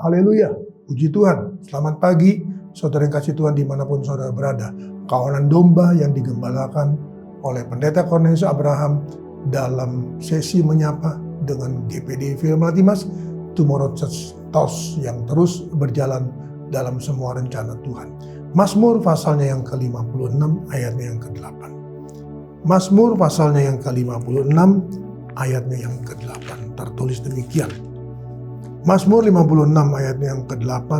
Haleluya, puji Tuhan. Selamat pagi, saudara yang kasih Tuhan dimanapun saudara berada. Kawanan domba yang digembalakan oleh Pendeta Cornelius Abraham dalam sesi menyapa dengan GPD Film Latimas, Tomorrow Church Talks yang terus berjalan dalam semua rencana Tuhan. Mazmur pasalnya yang ke-56 ayatnya yang ke-8. Mazmur pasalnya yang ke-56 ayatnya yang ke-8 tertulis demikian. Mazmur 56 ayatnya yang ke-8.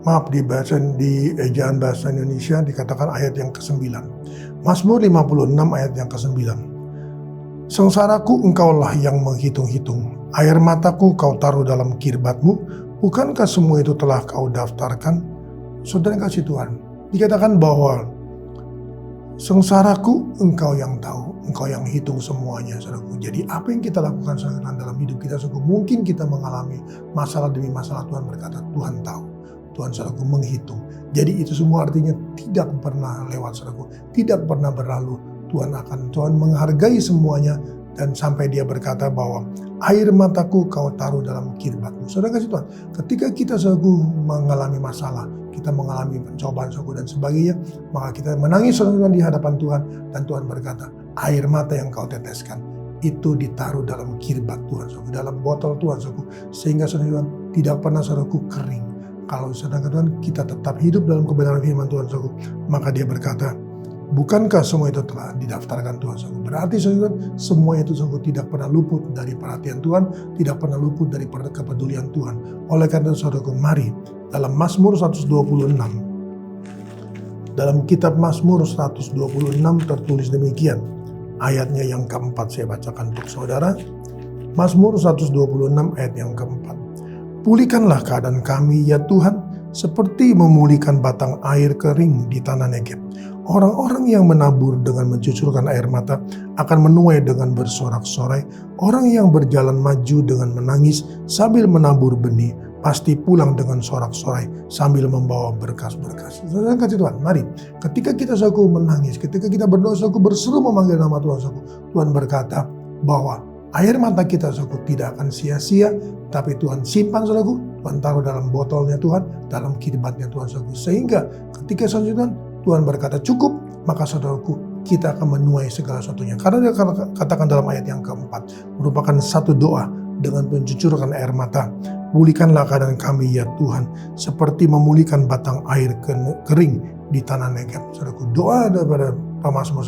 Maaf, di ejaan bahasa Indonesia dikatakan ayat yang ke-9. Mazmur 56 ayat yang ke-9. Sengsaraku engkaulah yang menghitung-hitung, air mataku kau taruh dalam kirbatmu, bukankah semua itu telah kau daftarkan? Saudara yang kasih Tuhan, dikatakan bahwa sengsaraku engkau yang tahu, engkau yang hitung semuanya, saudaraku. Jadi apa yang kita lakukan dalam hidup kita, saudaraku, mungkin kita mengalami masalah demi masalah. Tuhan berkata, Tuhan tahu. Tuhan saudaraku menghitung. Jadi itu semua artinya tidak pernah lewat, saudaraku, tidak pernah berlalu. Tuhan menghargai semuanya, dan sampai dia berkata bahwa air mataku kau taruh dalam kirbatmu. Saudara kasih Tuhan, ketika kita saudaraku mengalami masalah, kita mengalami pencobaan saudaraku dan sebagainya, maka kita menangis saudara di hadapan Tuhan, dan Tuhan berkata, air mata yang kau teteskan itu ditaruh dalam kirbat Tuhan saudaraku, dalam botol Tuhan saudaraku, sehingga saudara Tuhan tidak pernah saudaraku kering. Kalau saudara Tuhan kita tetap hidup dalam kebenaran firman Tuhan saudaraku, maka dia berkata, bukankah semua itu telah didaftarkan Tuhan saudaraku? Berarti saudara, semua itu saudaraku tidak pernah luput dari perhatian Tuhan, tidak pernah luput dari kepedulian Tuhan. Oleh karena itu saudaraku, mari dalam Mazmur 126, dalam kitab Mazmur 126 tertulis demikian. Ayatnya yang keempat saya bacakan untuk saudara. Mazmur 126 ayat yang keempat. Pulihkanlah keadaan kami ya Tuhan, seperti memulihkan batang air kering di tanah Negeb. Orang-orang yang menabur dengan mencucurkan air mata akan menuai dengan bersorak-sorai. Orang yang berjalan maju dengan menangis sambil menabur benih pasti pulang dengan sorak-sorai sambil membawa berkas-berkas. Saudara kasih Tuhan, mari ketika kita saudaraku menangis, ketika kita berdoa saudaraku berseru memanggil nama Tuhan saudaraku, Tuhan berkata bahwa air mata kita saudaraku tidak akan sia-sia, tapi Tuhan simpan saudaraku, Tuhan taruh dalam botolnya Tuhan, dalam kirbatnya Tuhan saudaraku, sehingga ketika saudara Tuhan berkata cukup, maka saudaraku kita akan menuai segala sesuatunya. Karena dia katakan dalam ayat yang keempat, merupakan satu doa dengan mencucurkan air mata. Pulihkanlah keadaan kami ya Tuhan, seperti memulihkan batang air kering di tanah Negeb. Saudaraku, doa daripada pemazmur,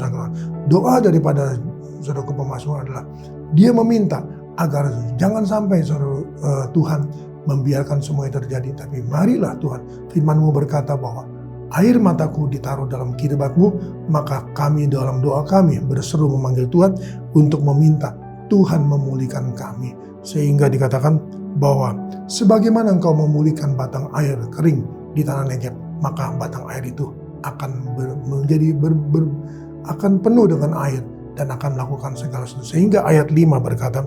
doa daripada saudaraku pemazmur adalah dia meminta agar jangan sampai saudara Tuhan membiarkan semua itu terjadi, tapi marilah Tuhan, firman-Mu berkata bahwa air mataku ditaruh dalam kirbatmu, maka kami dalam doa kami berseru memanggil Tuhan untuk meminta Tuhan memulihkan kami. Sehingga dikatakan bahwa sebagaimana engkau memulihkan batang air kering di tanah Negeb, maka batang air itu akan akan penuh dengan air dan akan melakukan segala sesuatu. Sehingga ayat 5 berkata,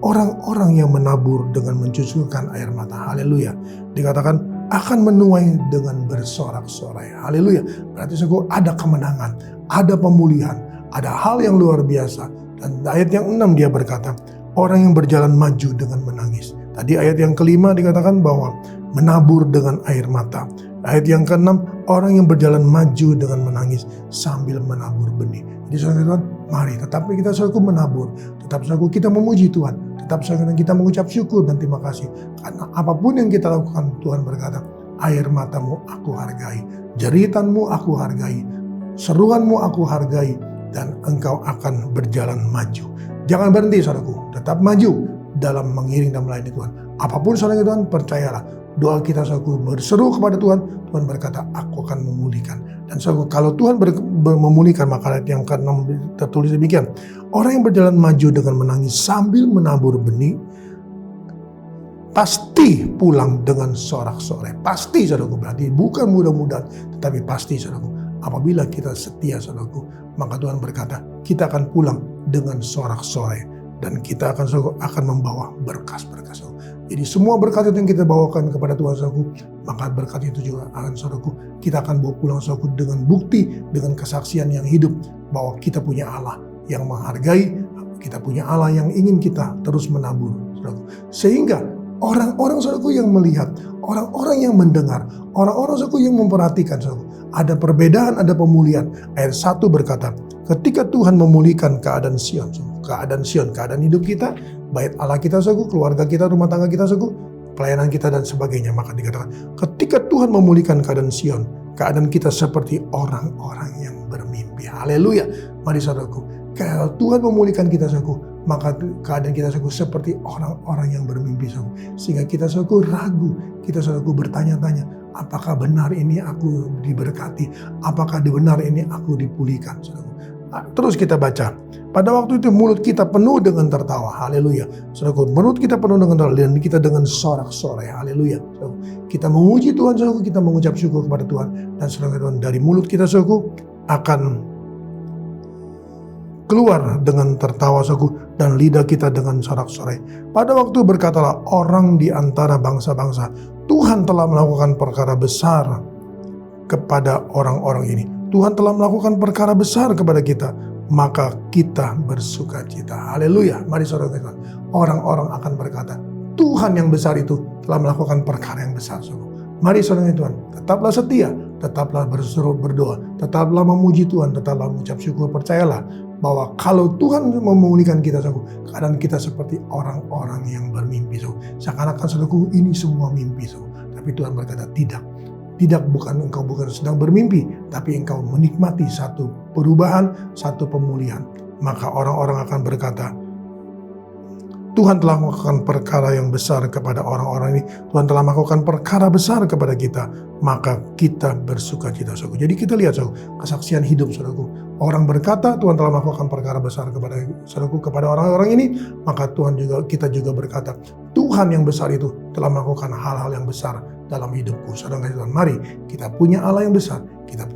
orang-orang yang menabur dengan mencucurkan air mata, haleluya, dikatakan akan menuai dengan bersorak-sorai. Haleluya. Berarti ada kemenangan, ada pemulihan, ada hal yang luar biasa. Dan ayat yang 6 dia berkata, orang yang berjalan maju dengan menangis. Tadi ayat yang kelima dikatakan bahwa menabur dengan air mata. Ayat yang keenam, orang yang berjalan maju dengan menangis sambil menabur benih. Jadi saudara, mari tetap kita saudaraku menabur, tetap saudaraku kita memuji Tuhan, tetap saudara kita mengucap syukur dan terima kasih. Karena apapun yang kita lakukan, Tuhan berkata, air matamu aku hargai, jeritanmu aku hargai, seruanmu aku hargai, dan engkau akan berjalan maju. Jangan berhenti saudaraku, tetap maju dalam mengiring dan melayani Tuhan. Apapun saudara Tuhan, percayalah, doa kita saudaraku berseru kepada Tuhan, Tuhan berkata, aku akan memulihkan. Dan saudaraku, kalau Tuhan memulihkan, maka ayat yang ke-6 tertulis demikian. Orang yang berjalan maju dengan menangis sambil menabur benih, pasti pulang dengan sorak-sorai. Pasti saudaraku, berarti bukan mudah-mudahan, tetapi pasti saudaraku. Apabila kita setia saudaraku, maka Tuhan berkata, kita akan pulang dengan sorak-sorai. Dan kita akan membawa berkas-berkas. Jadi semua berkat itu yang kita bawakan kepada Tuhan saudaraku, maka berkat itu juga akan saudaraku, kita akan bawa pulang saudaraku dengan bukti, dengan kesaksian yang hidup bahwa kita punya Allah yang menghargai, kita punya Allah yang ingin kita terus menabur saudaraku. Sehingga orang-orang saudaraku yang melihat, orang-orang yang mendengar, orang-orang saudaraku yang memperhatikan saudaraku, ada perbedaan, ada pemulihan. Ayat 1 berkata, ketika Tuhan memulihkan keadaan Sion, keadaan hidup kita, bait Allah kita saudaraku, keluarga kita, rumah tangga kita saudaraku, pelayanan kita dan sebagainya. Maka dikatakan, ketika Tuhan memulihkan keadaan Sion, keadaan kita seperti orang-orang yang bermimpi. Haleluya. Mari saudaraku, kalau Tuhan memulihkan kita saudaraku, maka keadaan kita saudaraku seperti orang-orang yang bermimpi saudaraku. Sehingga kita saudaraku ragu, kita saudaraku bertanya-tanya, apakah benar ini aku diberkati? Apakah benar ini aku dipulihkan saudaraku? Terus kita baca. Pada waktu itu mulut kita penuh dengan tertawa. Haleluya. Saudaraku, mulut kita penuh dengan tertawa dan kita dengan sorak-sorai. Haleluya. Kita memuji Tuhan saudaraku, kita mengucap syukur kepada Tuhan. Dan saudaraku Tuhan, dari mulut kita saudaraku akan keluar dengan tertawa saudaraku, dan lidah kita dengan sorak-sorai. Pada waktu berkatalah orang di antara bangsa-bangsa, Tuhan telah melakukan perkara besar kepada orang-orang ini. Tuhan telah melakukan perkara besar kepada kita, maka kita bersuka cita. Haleluya. Mari saudara kita, orang-orang akan berkata, Tuhan yang besar itu telah melakukan perkara yang besar. Mari saudara Tuhan, tetaplah setia, tetaplah berdoa, tetaplah memuji Tuhan, tetaplah mengucap syukur. Percayalah bahwa kalau Tuhan memulihkan kita, keadaan kita seperti orang-orang yang bermimpi. Seakan-akan saudaraku ini semua mimpi. Tapi Tuhan berkata tidak. Tidak, bukan engkau bukan sedang bermimpi, tapi engkau menikmati satu perubahan, satu pemulihan. Maka orang-orang akan berkata, Tuhan telah melakukan perkara yang besar kepada orang-orang ini. Tuhan telah melakukan perkara besar kepada kita, maka kita bersuka cita. Jadi kita lihat kesaksian hidup saudaraku. Orang berkata Tuhan telah melakukan perkara besar kepada saudaraku, kepada orang-orang ini, maka kita juga berkata, Tuhan yang besar itu telah melakukan hal-hal yang besar dalam hidupku. Saudara Tuhan, mari kita punya Allah yang besar, kita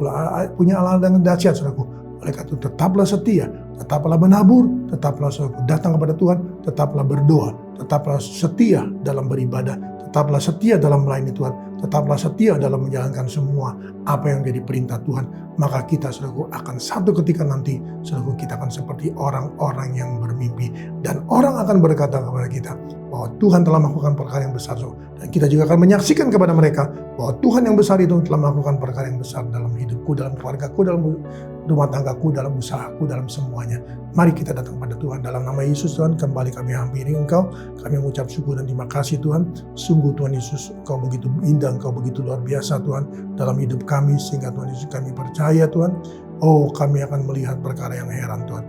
punya Allah yang dahsyat saudaraku. Oleh karena itu tetaplah setia, tetaplah menabur, tetaplah datang kepada Tuhan, tetaplah berdoa, tetaplah setia dalam beribadah, tetaplah setia dalam melayani Tuhan, tetaplah setia dalam menjalankan semua apa yang jadi perintah Tuhan. Maka kita saudaraku akan satu ketika nanti saudaraku kita akan seperti orang-orang yang bermimpi, dan orang akan berkata kepada kita bahwa Tuhan telah melakukan perkara yang besar. Dan kita juga akan menyaksikan kepada mereka bahwa Tuhan yang besar itu telah melakukan perkara yang besar dalam hidupku, dalam keluargaku, dalam rumah tanggaku, dalam usahaku, dalam semuanya. Mari kita datang pada Tuhan dalam nama Yesus. Tuhan, kembali kami hampiri Engkau, kami mengucap syukur dan terima kasih Tuhan. Sungguh Tuhan Yesus, Engkau begitu indah, Engkau begitu luar biasa Tuhan dalam hidup kami, sehingga Tuhan Yesus kami percaya Tuhan, oh kami akan melihat perkara yang heran Tuhan.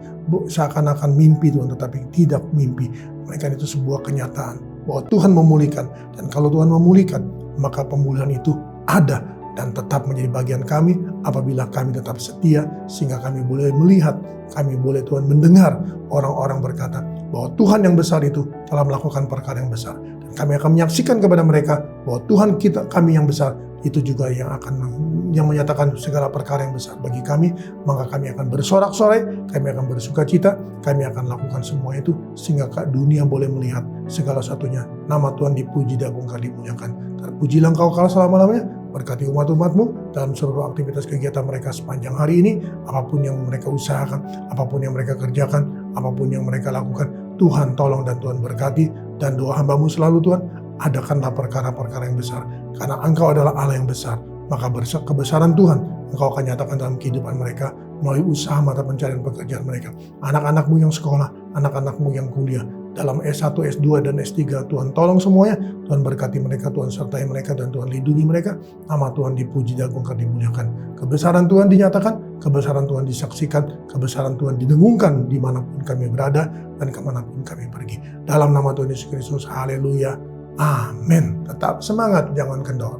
Seakan-akan mimpi Tuhan, tetapi tidak mimpi, melainkan itu sebuah kenyataan bahwa Tuhan memulihkan. Dan kalau Tuhan memulihkan, maka pemulihan itu ada dan tetap menjadi bagian kami apabila kami tetap setia, sehingga kami boleh melihat, kami boleh Tuhan mendengar orang-orang berkata bahwa Tuhan yang besar itu telah melakukan perkara yang besar. Dan kami akan menyaksikan kepada mereka bahwa Tuhan kami yang besar itu juga yang menyatakan segala perkara yang besar bagi kami. Maka kami akan bersorak-sorai, kami akan bersuka cita, kami akan lakukan semua itu sehingga dunia boleh melihat segala satunya. Nama Tuhan dipuji, diagungkan, dimuliakan. Terpujilah Engkau kala selama-lamanya. Berkati umat-umat-Mu dalam seluruh aktivitas kegiatan mereka sepanjang hari ini. Apapun yang mereka usahakan, apapun yang mereka kerjakan, apapun yang mereka lakukan, Tuhan tolong dan Tuhan berkati. Dan doa hamba-Mu selalu Tuhan, adakanlah perkara-perkara yang besar. Karena Engkau adalah Allah yang besar, maka kebesaran Tuhan Engkau akan nyatakan dalam kehidupan mereka melalui usaha mata pencarian pekerjaan mereka. Anak-anak-Mu yang sekolah, anak-anak-Mu yang kuliah, dalam S1, S2, dan S3, Tuhan tolong semuanya. Tuhan berkati mereka, Tuhan sertai mereka, dan Tuhan lindungi mereka. Nama Tuhan dipuji, diagungkan, dimuliakan. Kebesaran Tuhan dinyatakan, kebesaran Tuhan disaksikan, kebesaran Tuhan didengungkan dimanapun kami berada dan kemanapun kami pergi. Dalam nama Tuhan Yesus Kristus, haleluya, amin. Tetap semangat, jangan kendor.